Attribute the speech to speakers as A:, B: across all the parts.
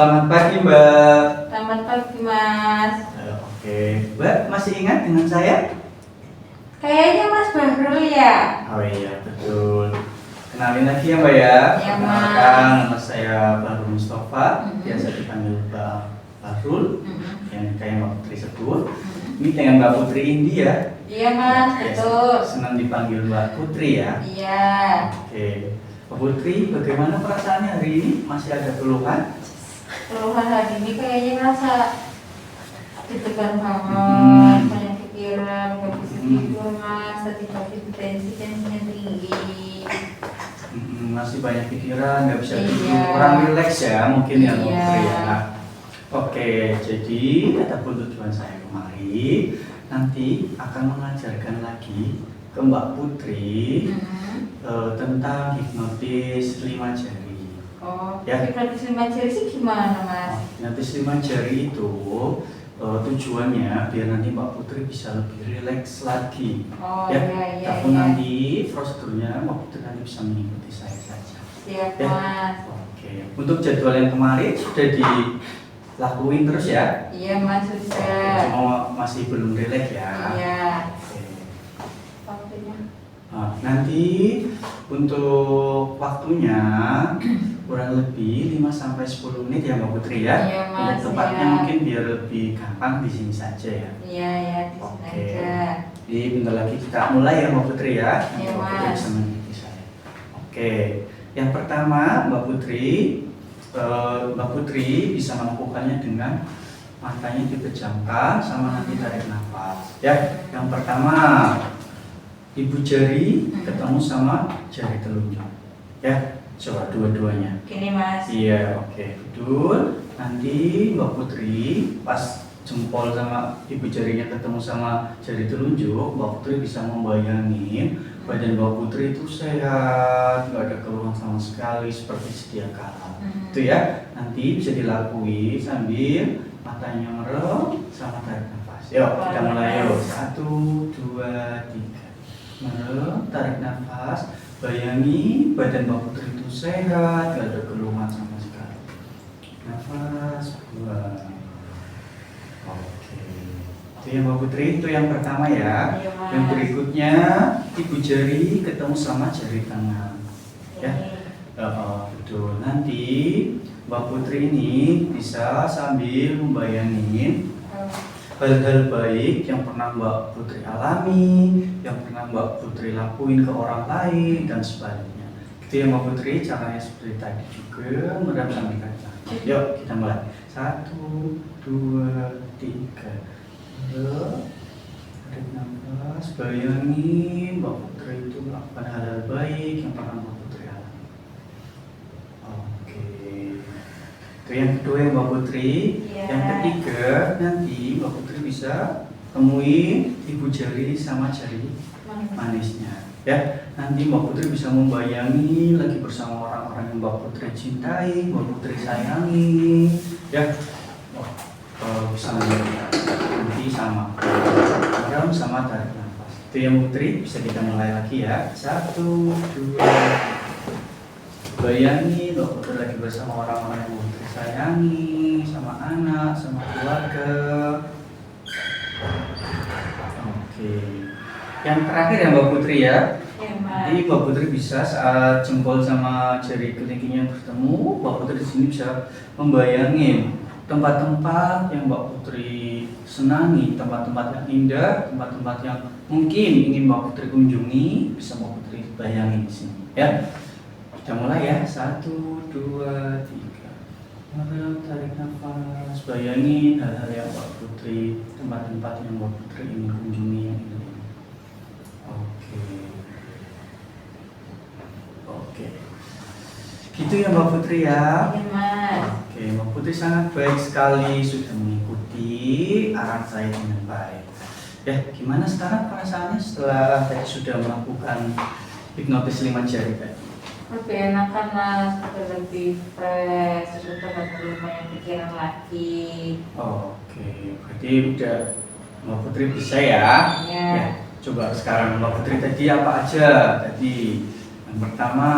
A: Selamat pagi, Mbak.
B: Selamat pagi, Mas.
A: Oke, Mbak masih ingat dengan saya?
B: Kayaknya Mas Bahrul ya?
A: Oh iya, betul. Kenalin lagi ya, Mbak ya.
B: Ya,
A: Perkenalkan,
B: Mas.
A: nama saya Bahrul Mustafa, biasa dipanggil Mbak Bahrul, yang kayak Mbak Putri sebut. Ini dengan Mbak Putri Indi ya.
B: Iya, Mas, betul.
A: Senang dipanggil Mbak Putri ya.
B: Iya.
A: Oke, Mbak Putri, bagaimana perasaannya hari ini? Masih ada keluhan?
B: Keluhan hari ini kayaknya ngerasa deg-degan banget, banyak pikiran, gak bisa tidur, Mas. Tadi pagi tensinya tinggi.
A: Masih banyak pikiran, nggak bisa tidur,
B: Iya.
A: kurang rileks ya mungkin ya Mbak
B: Iya.
A: Putri ya. Oke, jadi adapun tujuan saya kemari nanti akan mengajarkan lagi ke Mbak Putri tentang hipnotis 5 jari.
B: Oh,
A: Ya.
B: hipnotis 5 jari sih gimana, Mas?
A: Hipnotis 5 jari itu tujuannya biar nanti Mbak Putri bisa lebih rileks lagi.
B: Oh,
A: Ya,
B: iya.
A: tapi nanti prosedurnya Mbak Putri nanti bisa mengikuti saya saja.
B: Siap,
A: Ya.
B: Mas.
A: Oke, untuk jadwal yang kemarin sudah dilakuin terus ya?
B: Iya, Mas, sudah.
A: Cuma masih belum rileks ya?
B: Iya.
A: Oke.
B: Waktunya.
A: Nah, nanti untuk waktunya kurang lebih 5-10 menit ya Mbak Putri ya?
B: Iya, Mas,
A: Untuk tempatnya
B: ya.
A: mungkin biar lebih gampang di sini saja ya.
B: Iya, ya, di sini
A: Oke.
B: aja.
A: Jadi bentar lagi kita mulai ya Mbak Putri ya. Nanti
B: Iya,
A: Mbak Putri
B: Mas.
A: bisa mengikuti saya. Oke, yang pertama Mbak Putri bisa melakukannya dengan matanya dipejamkan sama nanti tarik nafas. Ya, yang pertama ibu jari ketemu sama jari telunjuk. Ya, coba dua-duanya.
B: Gini, Mas.
A: Iya, oke, betul. Nanti Mbak Putri pas jempol sama ibu jarinya ketemu sama jari telunjuk, Mbak Putri bisa membayangin badan Mbak Putri itu sehat, nggak ada keluhan sama sekali seperti sedia kala. Itu ya, nanti bisa dilakuin sambil matanya merem sama tarik nafas. Yuk, kita mulai yuk. 1, 2, 3. Merem, tarik nafas. Bayangi badan Mbak Putri itu sehat, nggak ada keluhan sama sekali. Nafas, buang. Oke. Itu ya Mbak Putri, itu yang pertama ya.
B: Iya, Mas.
A: Yang berikutnya, ibu jari ketemu sama jari tangan. Ya. Betul. Nanti Mbak Putri ini bisa sambil membayangin hal-hal baik yang pernah Mbak Putri alami, yang pernah Mbak Putri lakuin ke orang lain dan sebaliknya. Itu ya Mbak Putri, caranya seperti tadi juga, merem sambil kaca. Yuk kita mulai. 1, 2, 3. Tarik nafas, bayangin Mbak Putri itu melakukan hal-hal baik yang pernah Mbak Putri alami. Oke. Itu yang kedua ya Mbak Putri.
B: Iya.
A: Yang ketiga nanti Mbak Putri bisa temuin ibu jari sama jari manisnya. Ya, nanti Mbak Putri bisa membayangi lagi bersama orang-orang yang Mbak Putri cintai, Mbak Putri sayangi. Ya, bisa nanti sama merem sama tarik nafas. Itu yang Putri, bisa kita mulai lagi ya. 1, 2. Bayangi Mbak Putri lagi bersama orang-orang yang Mbak Putri sayangi, sama anak, sama keluarga. Oke. Yang terakhir ya Mbak Putri ya.
B: Iya, Mas.
A: Jadi Mbak Putri bisa saat jempol sama jari kelingkingnya bertemu, Mbak Putri di sini bisa membayangin tempat-tempat yang Mbak Putri senangi, tempat-tempat yang indah, tempat-tempat yang mungkin ingin Mbak Putri kunjungi, bisa Mbak Putri bayangin di sini. Ya, kita mulai ya. 1, 2, 3. Merem, tarik nafas, bayangin hal-hal yang Mbak Putri, tempat-tempat yang Mbak Putri ingin kunjungi yang indah. Oke. Gitu ya Mbak Putri ya.
B: Iya, Mas.
A: Oke, Mbak Putri sangat baik sekali sudah mengikuti arahan saya dengan baik. Ya, gimana sekarang perasaannya setelah tadi sudah melakukan hipnotis 5 jari tadi?
B: Lebih enakan, Mas. Udah lebih fresh. Udah gak perlu banyak pikiran lagi.
A: Oke, berarti udah Mbak Putri bisa ya?
B: Iya.
A: Ya, coba sekarang Mbak Putri tadi apa aja? Tadi yang pertama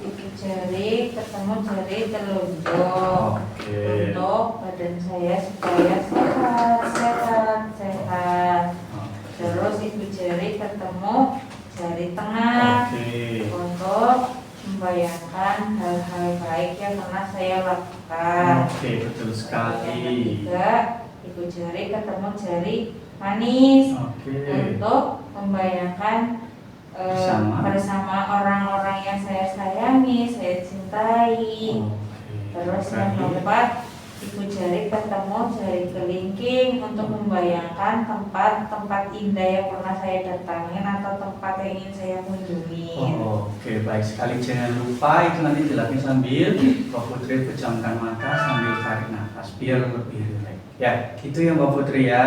B: Ibu jari ketemu jari telunjuk.
A: Oke.
B: Untuk badan saya supaya sehat. Terus ibu jari ketemu jari tengah.
A: Oke.
B: Untuk membayangkan hal-hal baik yang pernah saya lakukan.
A: Oke, betul
B: Yang
A: sekali.
B: ketiga, ibu jari ketemu jari manis.
A: Oke.
B: Untuk membayangkan bersama orang-orang yang saya sayangi, saya cintai. Terus yang keempat, ibu jari ketemu jari kelingking untuk membayangkan tempat-tempat indah yang pernah saya datangin atau tempat yang ingin saya kunjungi.
A: Oke, baik sekali. Jangan lupa itu nanti dilakukan sambil Mbak Putri pejamkan mata sambil tarik nafas biar lebih rileks. Ya, gitu ya Mbak Putri ya.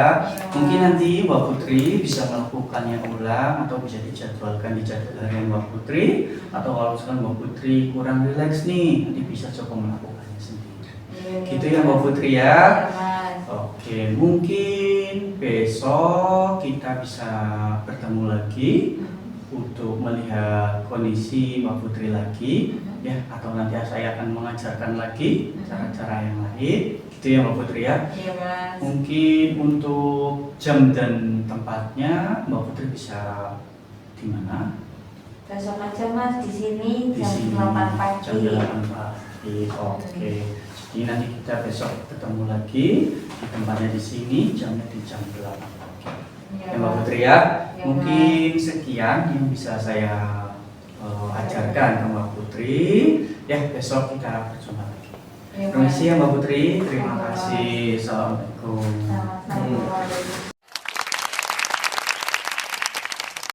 A: Mungkin nanti Mbak Putri bisa melakukannya ulang atau bisa dijadwalkan di jadwal harian Mbak Putri, atau kalau misalkan Mbak Putri kurang rileks nih, nanti bisa coba melakukannya sendiri. Gitu ya Mbak Putri ya. Oke, mungkin besok kita bisa bertemu lagi untuk melihat kondisi Mbak Putri lagi ya, atau nanti saya akan mengajarkan lagi cara-cara yang lain. Gitu ya Mbak Putri ya.
B: Iya Mas.
A: Mungkin untuk jam dan tempatnya Mbak Putri bisa di mana?
B: Besok aja Mas di sini
A: Di
B: jam
A: sini
B: 8 pagi.
A: jam 8 pagi. Oke. Jadi nanti kita besok ketemu lagi di tempatnya di sini, jamnya di jam 8 pagi. Ya Mbak Putri ya.
B: Ya,
A: Mungkin sekian yang bisa saya ajarkan ke Mbak Putri. Ya, besok kita berjumpa lagi.
B: Ya,
A: Terima kasih ya Mbak Putri. Terima
B: Sama-sama.
A: kasih. Assalamualaikum.
B: Sama-sama.